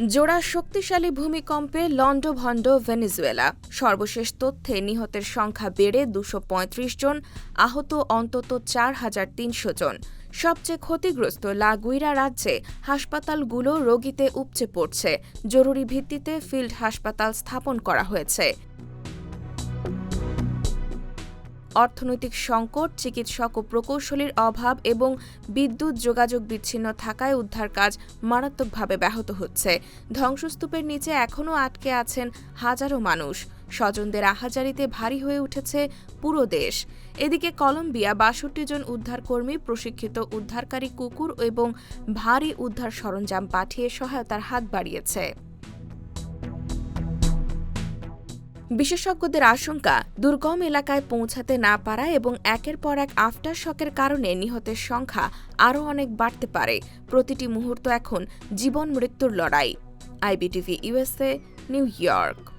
জোড়া শক্তিশালী ভূমিকম্পে লন্ডভন্ড ভেনেজুয়েলা। সর্বশেষ তথ্যে নিহতের সংখ্যা বেড়ে 235 জন, আহত অন্তত 4,300 জন। সবচেয়ে ক্ষতিগ্রস্ত লা গুইরা রাজ্যে হাসপাতালগুলো রোগীতে উপচে পড়ছে। জরুরি ভিত্তিতে ফিল্ড হাসপাতাল স্থাপন করা হয়েছে। অর্থনৈতিক সংকট, চিকিৎসক ও প্রকৌশলীর অভাব এবং বিদ্যুৎ যোগাযোগ বিচ্ছিন্ন থাকায় উদ্ধার কাজ মারাত্মকভাবে ব্যাহত হচ্ছে। ধ্বংসস্তূপের নিচে এখনও আটকে আছেন হাজারো মানুষ। স্বজনদের আহাজারিতে ভারী হয়ে উঠেছে পুরো দেশ। এদিকে কলম্বিয়া ৬২ জন উদ্ধারকর্মী, প্রশিক্ষিত উদ্ধারকারী কুকুর এবং ভারী উদ্ধার সরঞ্জাম পাঠিয়ে সহায়তার হাত বাড়িয়েছে। বিশেষজ্ঞদের আশঙ্কা, দুর্গম এলাকায় পৌঁছাতে না পারা এবং একের পর এক আফটার শকের কারণে নিহতের সংখ্যা আরও অনেক বাড়তে পারে। প্রতিটি মুহূর্ত এখন জীবন মৃত্যুর লড়াই। IBTV USA, new York.